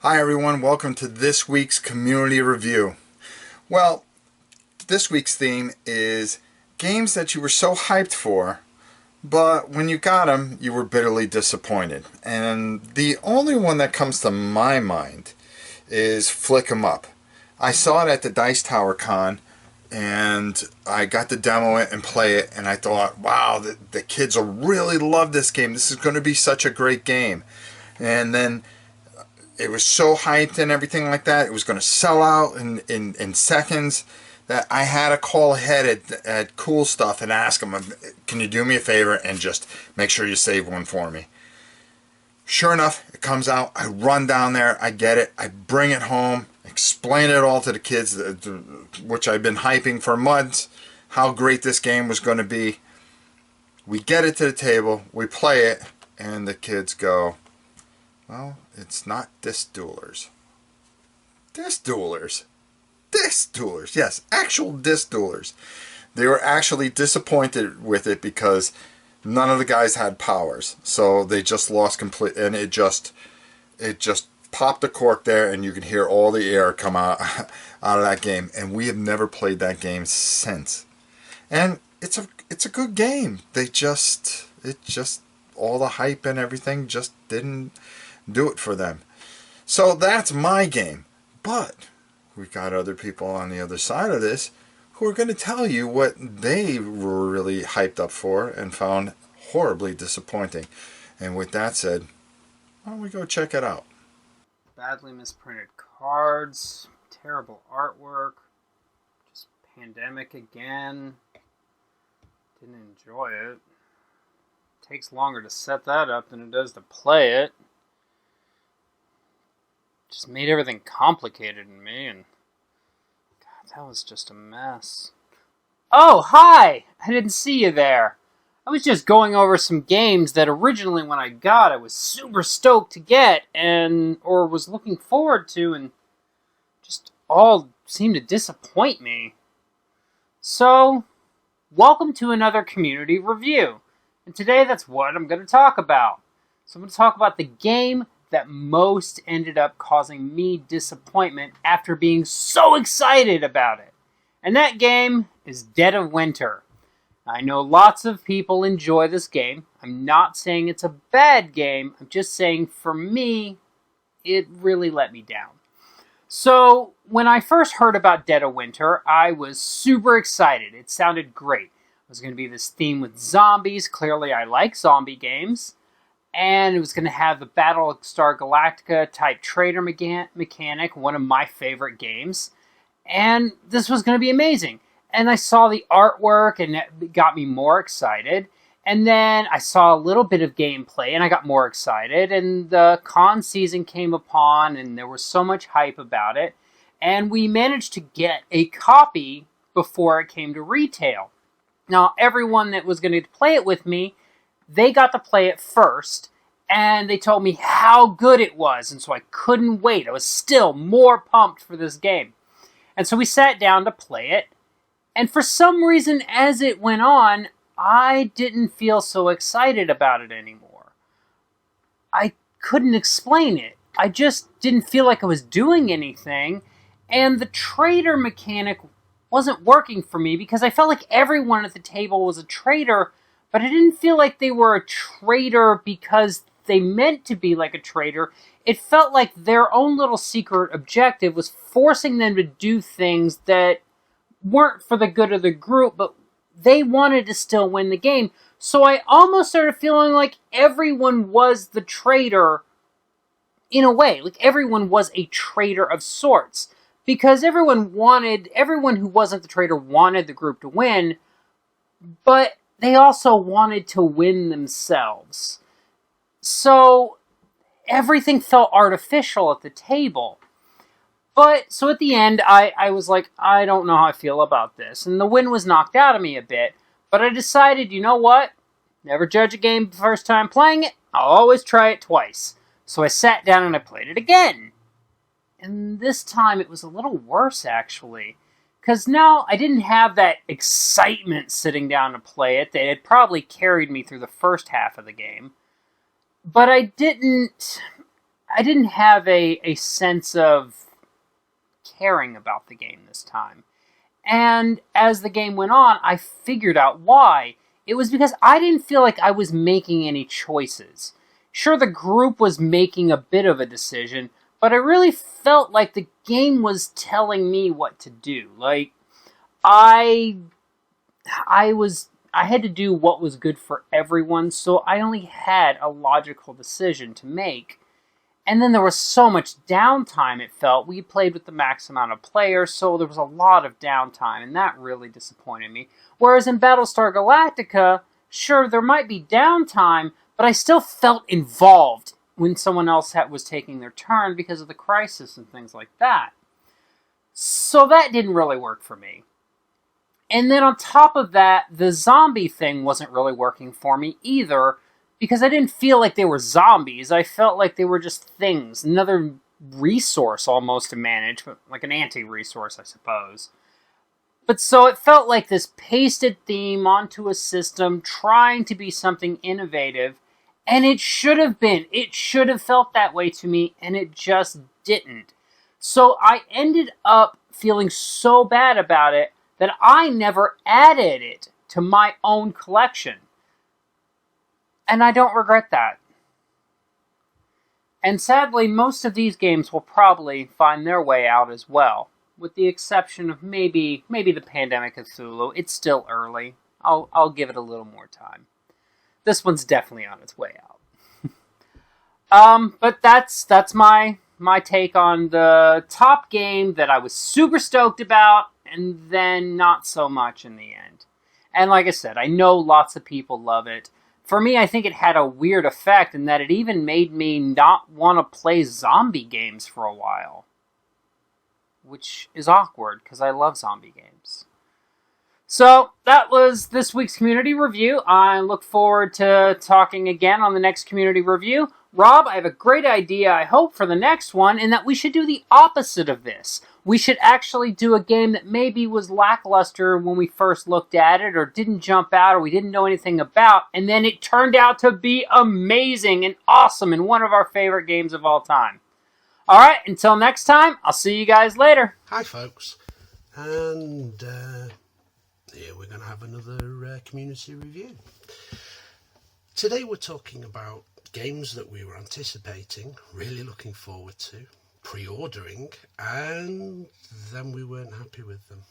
Hi everyone, welcome to this week's community review. Well, this week's theme is games that you were so hyped for, but when you got them, you were bitterly disappointed. And the only one that comes to my mind is Flick 'em Up. I saw it at the Dice Tower Con, and I got to demo it and play it, and I thought, wow, the kids will really love this game. This is going to be such a great game. And then it was so hyped and everything like that. It was going to sell out in seconds that I had to call ahead at Cool Stuff and ask them, can you do me a favor and just make sure you save one for me? Sure enough, it comes out. I run down there. I get it. I bring it home. Explain it all to the kids, which I've been hyping for months, how great this game was going to be. We get it to the table. We play it. And the kids go, well, it's not Disc Duelers. Disc Duelers. Disc Duelers. Yes, actual Disc Duelers. They were actually disappointed with it because none of the guys had powers. So they just lost complete, and it just popped the cork there, and you can hear all the air come out of that game. And we have never played that game since. And it's a good game. It just all the hype and everything just didn't do it for them. So that's my game. But we've got other people on the other side of this who are going to tell you what they were really hyped up for and found horribly disappointing. And with that said, why don't we go check it out? Badly misprinted cards, terrible artwork, just pandemic again. Didn't enjoy it. Takes longer to set that up than it does to play it. Just made everything complicated in me, and God, that was just a mess. Oh, hi! I didn't see you there. I was just going over some games that originally when I got I was super stoked to get or was looking forward to, and just all seemed to disappoint me. So, welcome to another community review. And today that's what I'm going to talk about. So I'm going to talk about the game that most ended up causing me disappointment after being so excited about it. And that game is Dead of Winter. I know lots of people enjoy this game. I'm not saying it's a bad game. I'm just saying for me, it really let me down. So when I first heard about Dead of Winter, I was super excited. It sounded great. It was going to be this theme with zombies. Clearly I like zombie games. And it was going to have the Battlestar Galactica type trader mechanic, one of my favorite games. And this was going to be amazing. And I saw the artwork, and it got me more excited. And then I saw a little bit of gameplay, and I got more excited. And the con season came upon, and there was so much hype about it. And we managed to get a copy before it came to retail. Now, everyone that was going to play it with me, they got to play it first, and they told me how good it was, and so I couldn't wait. I was still more pumped for this game. And so we sat down to play it, and for some reason, as it went on, I didn't feel so excited about it anymore. I couldn't explain it. I just didn't feel like I was doing anything, and the trader mechanic wasn't working for me because I felt like everyone at the table was a trader, but I didn't feel like they were a traitor because they meant to be like a traitor. It felt like their own little secret objective was forcing them to do things that weren't for the good of the group, but they wanted to still win the game. So I almost started feeling like everyone was the traitor in a way. Like everyone was a traitor of sorts. Because everyone who wasn't the traitor wanted the group to win, but they also wanted to win themselves. So everything felt artificial at the table. But, so at the end, I was like, I don't know how I feel about this. And the win was knocked out of me a bit. But I decided, you know what? Never judge a game the first time playing it. I'll always try it twice. So I sat down and I played it again. And this time it was a little worse, actually. Because now I didn't have that excitement sitting down to play it that had probably carried me through the first half of the game. But I didn't I didn't have a sense of caring about the game this time. And as the game went on, I figured out why. It was because I didn't feel like I was making any choices. Sure, the group was making a bit of a decision, but I really felt like the game was telling me what to do. Like, I had to do what was good for everyone, so I only had a logical decision to make. And then there was so much downtime, it felt. We played with the max amount of players, so there was a lot of downtime, and that really disappointed me. Whereas in Battlestar Galactica, sure, there might be downtime, but I still felt involved when someone else was taking their turn because of the crisis and things like that. So that didn't really work for me. And then on top of that, the zombie thing wasn't really working for me either, because I didn't feel like they were zombies. I felt like they were just things, another resource almost to manage, but like an anti-resource, I suppose. But so it felt like this pasted theme onto a system, trying to be something innovative, and it should have been. It should have felt that way to me, and it just didn't. So I ended up feeling so bad about it that I never added it to my own collection. And I don't regret that. And sadly, most of these games will probably find their way out as well, with the exception of maybe the Pandemic Cthulhu. It's still early. I'll give it a little more time. This one's definitely on its way out. But that's my take on the top game that I was super stoked about, and then not so much in the end. And like I said, I know lots of people love it. For me, I think it had a weird effect in that it even made me not want to play zombie games for a while. Which is awkward, because I love zombie games. So, that was this week's community review. I look forward to talking again on the next community review. Rob, I have a great idea, I hope, for the next one, in that we should do the opposite of this. We should actually do a game that maybe was lackluster when we first looked at it, or didn't jump out, or we didn't know anything about, and then it turned out to be amazing and awesome and one of our favorite games of all time. Alright, until next time, I'll see you guys later. Hi folks, and here we're going to have another community review. Today we're talking about games that we were anticipating, really looking forward to, pre-ordering, and then we weren't happy with them.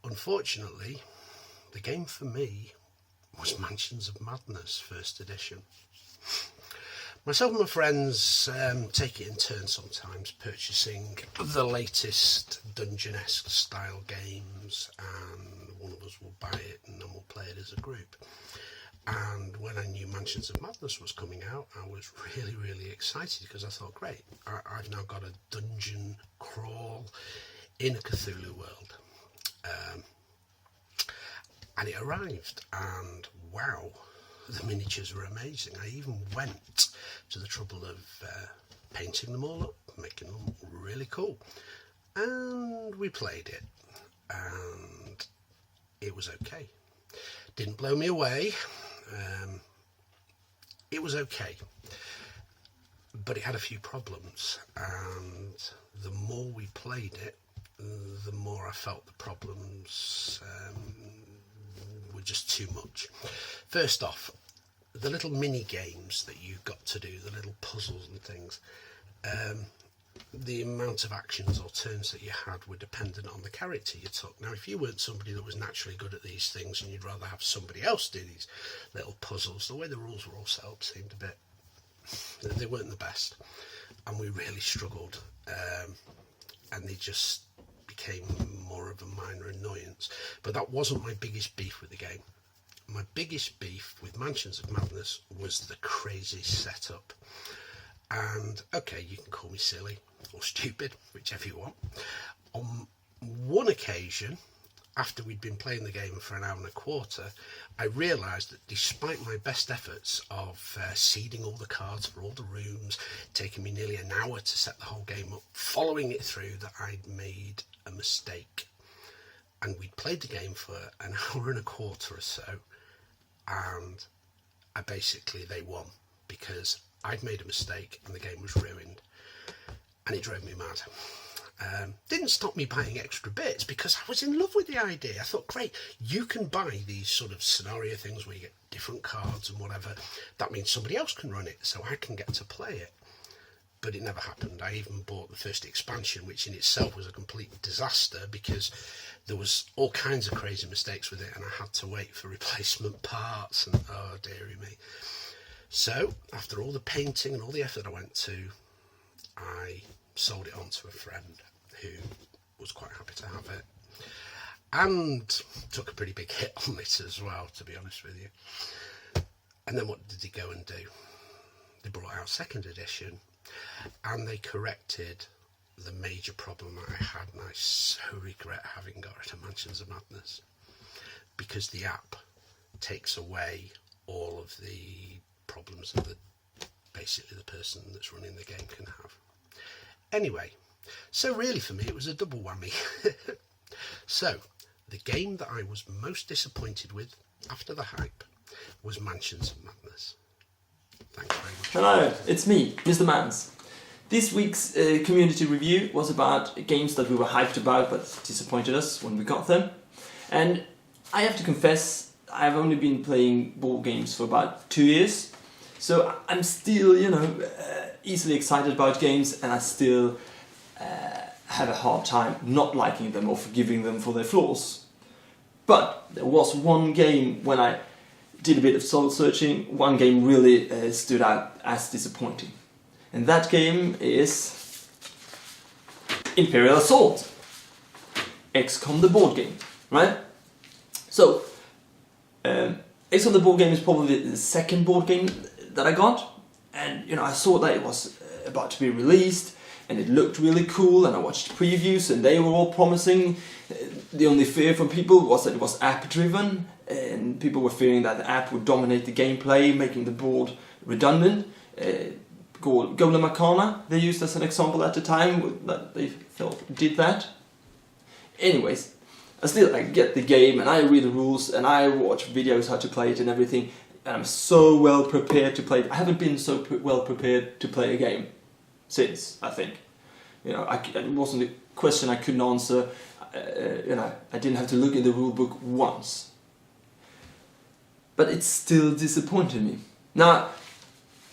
Unfortunately, the game for me was Mansions of Madness First Edition. Myself and my friends take it in turn sometimes, purchasing the latest dungeon-esque style games, and one of us will buy it and then we'll play it as a group. And when I knew Mansions of Madness was coming out, I was really, really excited, because I thought, great, I've now got a dungeon crawl in a Cthulhu world. And it arrived, and wow, the miniatures were amazing. I even went to the trouble of painting them all up, making them really cool. And we played it, and it was okay. Didn't blow me away. It was okay, but it had a few problems, and the more we played it, the more I felt the problems were just too much. First off, the little mini games that you got to do, the little puzzles and things, the amount of actions or turns that you had were dependent on the character you took. Now, if you weren't somebody that was naturally good at these things and you'd rather have somebody else do these little puzzles, the way the rules were all set up seemed a bit... they weren't the best. And we really struggled. And they just became more of a minor annoyance. But that wasn't my biggest beef with the game. My biggest beef with Mansions of Madness was the crazy setup. And, okay, you can call me silly or stupid, whichever you want. On one occasion, after we'd been playing the game for an hour and a quarter, I realised that despite my best efforts of seeding all the cards for all the rooms, taking me nearly an hour to set the whole game up, following it through, that I'd made a mistake. And we'd played the game for an hour and a quarter or so, and they won, because I'd made a mistake and the game was ruined, and it drove me mad. Didn't stop me buying extra bits because I was in love with the idea. I thought, great, you can buy these sort of scenario things where you get different cards and whatever. That means somebody else can run it, so I can get to play it. But it never happened. I even bought the first expansion, which in itself was a complete disaster because there was all kinds of crazy mistakes with it, and I had to wait for replacement parts, and oh dearie me. So after all the painting and all the effort I went to, I sold it on to a friend who was quite happy to have it, and took a pretty big hit on it as well, to be honest with you. And then what did he go and do? They brought out second edition, and they corrected the major problem that I had, and I so regret having got rid of Mansions of Madness, because the app takes away all of the problems that basically the person that's running the game can have. Anyway, so really for me it was a double whammy. So, the game that I was most disappointed with after the hype was Mansions of Madness. Thanks very much. Hello, it's me, Mr. Mans. This week's community review was about games that we were hyped about but disappointed us when we got them. And I have to confess, I've only been playing board games for about 2 years. So I'm still, easily excited about games, and I still have a hard time not liking them or forgiving them for their flaws. But there was one game when I did a bit of soul searching, one game really stood out as disappointing. And that game is Imperial Assault. XCOM the board game, right? So, XCOM the board game is probably the second board game that I got. And, I saw that it was about to be released, and it looked really cool, and I watched previews, and they were all promising. The only fear from people was that it was app-driven, and people were fearing that the app would dominate the gameplay, making the board redundant. Golem Arcana they used as an example at the time that they felt did that. Anyways, I get the game, and I read the rules, and I watch videos how to play it and everything, and I'm so well prepared to play it. I haven't been so well prepared to play a game since, I think. It wasn't a question I couldn't answer. I didn't have to look in the rule book once. But it still disappointed me. Now,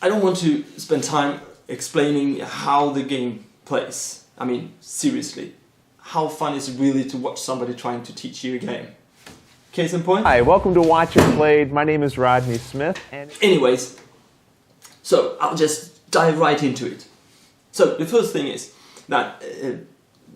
I don't want to spend time explaining how the game plays. I mean, seriously, how fun is it really to watch somebody trying to teach you a game? Case in point? Hi, welcome to Watch It Played. My name is Rodney Smith. Anyways, so I'll just dive right into it. So the first thing is that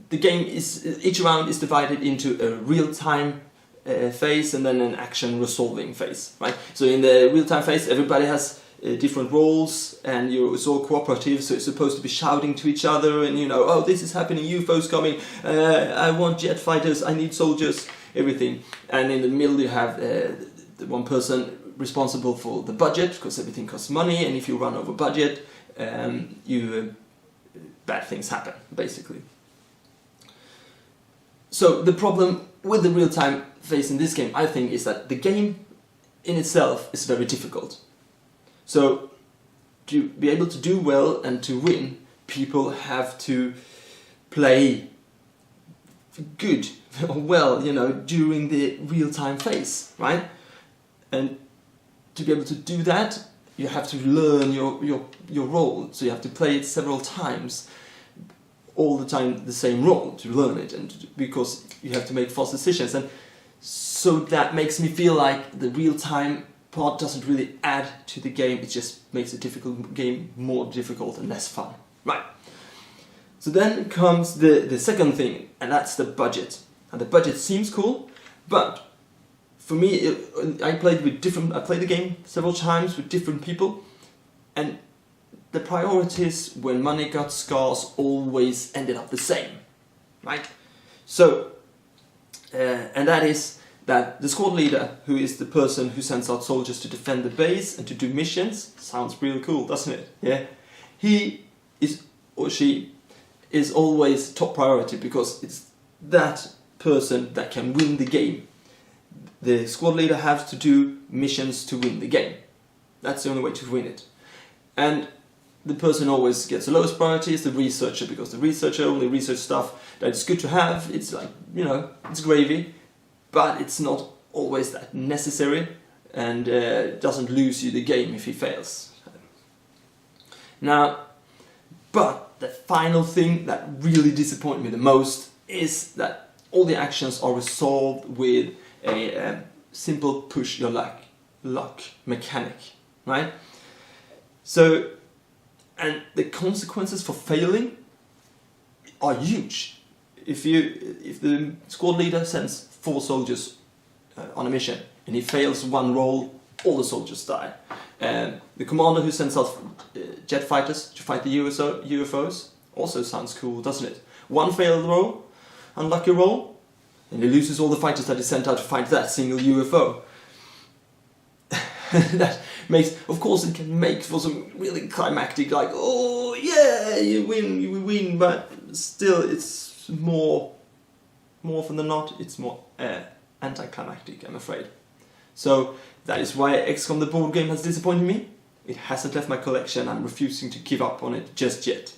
the game each round is divided into a real-time phase and then an action resolving phase, right? So in the real-time phase, everybody has different roles, and it's all cooperative, so it's supposed to be shouting to each other, and oh, this is happening, UFOs coming, I want jet fighters, I need soldiers, everything. And in the middle you have the one person responsible for the budget, because everything costs money, and if you run over budget, bad things happen, basically. So the problem with the real-time phase in this game, I think, is that the game in itself is very difficult. So to be able to do well and to win, people have to play good or well, during the real-time phase, right? And to be able to do that, you have to learn your role. So you have to play it several times, all the time the same role, to learn it, and because you have to make false decisions. And so that makes me feel like the real-time part doesn't really add to the game, it just makes a difficult game more difficult and less fun. Right. So then comes the second thing, and that's the budget. And the budget seems cool, but for me, I played the game several times with different people, and the priorities when money got scarce always ended up the same, right? So, and that is that the squad leader, who is the person who sends out soldiers to defend the base and to do missions, sounds real cool, doesn't it? Yeah, he is or she is always top priority because it's that person that can win the game. The squad leader has to do missions to win the game. That's the only way to win it. And the person who always gets the lowest priority is the researcher, because the researcher only research stuff that is good to have. It's like, you know, it's gravy, but it's not always that necessary, and doesn't lose you the game if he fails. Now, but the final thing that really disappointed me the most is that all the actions are resolved with a simple push your luck mechanic, right? So, and the consequences for failing are huge. If the squad leader sends 4 soldiers on a mission and he fails one roll, all the soldiers die. The commander who sends out jet fighters to fight the UFOs also sounds cool, doesn't it? One failed roll, unlucky roll, and he loses all the fighters that he sent out to fight that single UFO. That makes, of course, it can make for some really climactic, like, oh yeah, you win, but still, it's more often than not, it's more anticlimactic, I'm afraid. So that is why XCOM the board game has disappointed me. It hasn't left my collection. I'm refusing to give up on it just yet.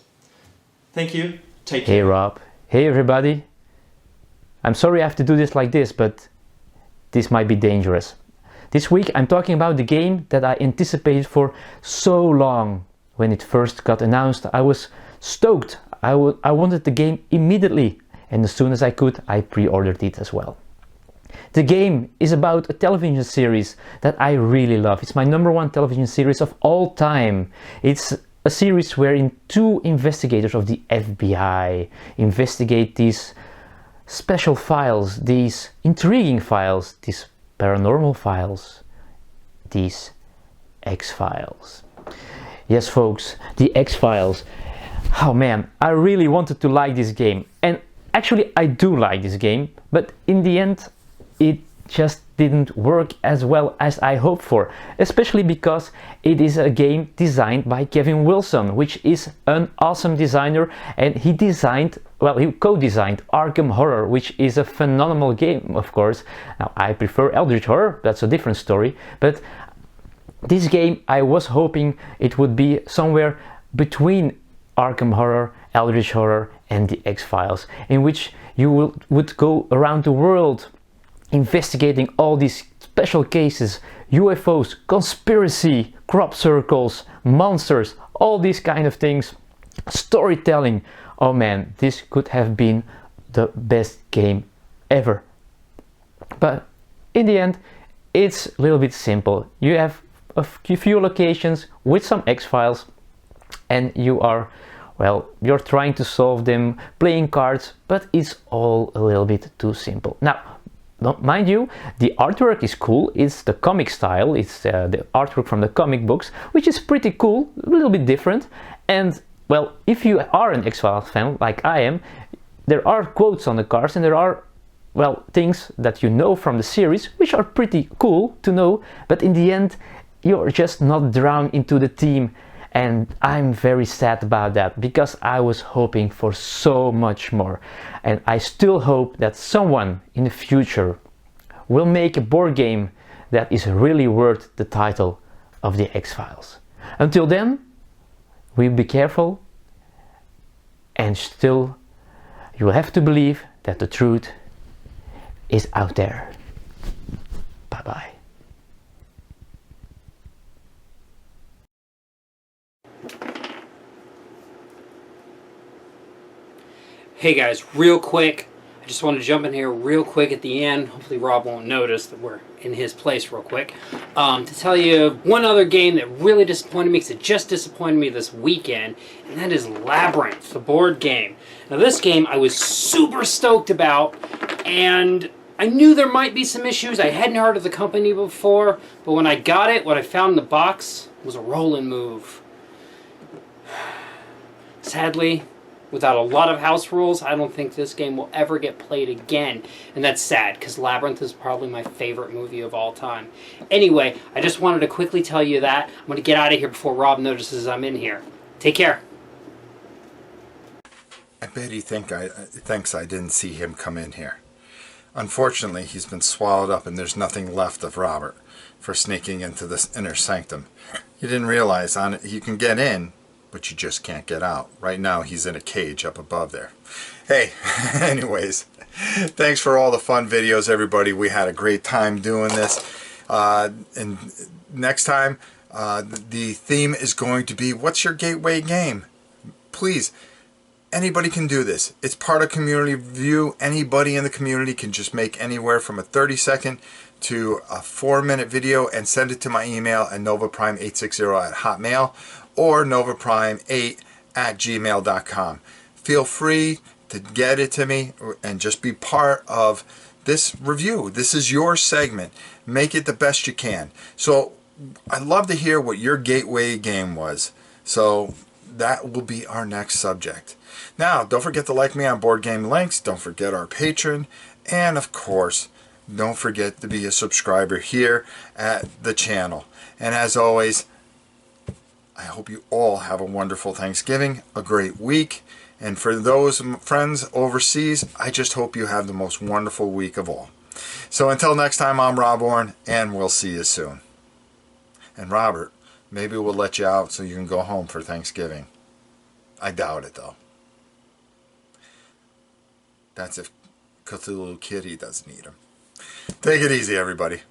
Thank you. Take care. Hey Rob. Hey everybody. I'm sorry I have to do this like this, but this might be dangerous. This week I'm talking about the game that I anticipated for so long. When it first got announced, I was stoked. I wanted the game immediately, and as soon as I could, I pre-ordered it as well. The game is about a television series that I really love. It's my #1 television series of all time. It's a series wherein 2 investigators of the FBI investigate these special files, these intriguing files, these paranormal files, these X-Files. Yes folks, the X-Files. Oh man, I really wanted to like this game, and actually I do like this game, but in the end it just didn't work as well as I hoped for, especially because it is a game designed by Kevin Wilson, which is an awesome designer, and he co-designed Arkham Horror, which is a phenomenal game, of course. Now I prefer Eldritch Horror, that's a different story, but this game I was hoping it would be somewhere between Arkham Horror, Eldritch Horror and the X-Files, in which you would go around the world investigating all these special cases, UFOs, conspiracy, crop circles, monsters, all these kind of things, storytelling. Oh man, this could have been the best game ever. But in the end, it's a little bit simple. You have a few locations with some X-Files, and you're trying to solve them, playing cards, but it's all a little bit too simple. Now, mind you, the artwork is cool. It's the comic style. It's the artwork from the comic books, which is pretty cool, a little bit different. And well, if you are an X-Files fan like I am, there are quotes on the cards, and there are, well, things that you know from the series, which are pretty cool to know. But in the end, you're just not drawn into the theme. And I'm very sad about that, because I was hoping for so much more. And I still hope that someone in the future will make a board game that is really worth the title of the X-Files. Until then, we'll be careful, and still you will have to believe that the truth is out there. Bye bye. Hey guys, real quick, I just want to jump in here real quick at the end. Hopefully Rob won't notice that we're in his place real quick. To tell you one other game that really disappointed me, because it just disappointed me this weekend, and that is Labyrinth, the board game. Now this game I was super stoked about, and I knew there might be some issues. I hadn't heard of the company before, but when I got it, what I found in the box was a roll and move. Sadly, without a lot of house rules, I don't think this game will ever get played again. And that's sad, because Labyrinth is probably my favorite movie of all time. Anyway, I just wanted to quickly tell you that. I'm going to get out of here before Rob notices I'm in here. Take care. I bet he thinks I didn't see him come in here. Unfortunately, he's been swallowed up, and there's nothing left of Robert for sneaking into this inner sanctum. He didn't realize you can get in, but you just can't get out. Right now he's in a cage up above there. Hey, anyways, thanks for all the fun videos, everybody. We had a great time doing this. And next time, the theme is going to be, what's your gateway game? Please, anybody can do this. It's part of community review. Anybody in the community can just make anywhere from a 30-second to a 4-minute video and send it to my email at novaprime860@hotmail or novaprime8@gmail.com. Feel free to get it to me and just be part of this review. This is your segment. Make it the best you can. So I'd love to hear what your gateway game was. So that will be our next subject. Now, don't forget to like me on Board Game Links. Don't forget our Patreon. And of course, don't forget to be a subscriber here at the channel. And as always, I hope you all have a wonderful Thanksgiving, a great week. And for those friends overseas, I just hope you have the most wonderful week of all. So until next time, I'm Rob Orn, and we'll see you soon. And Robert, maybe we'll let you out so you can go home for Thanksgiving. I doubt it, though. That's if Cthulhu Kitty doesn't eat him. Take it easy, everybody.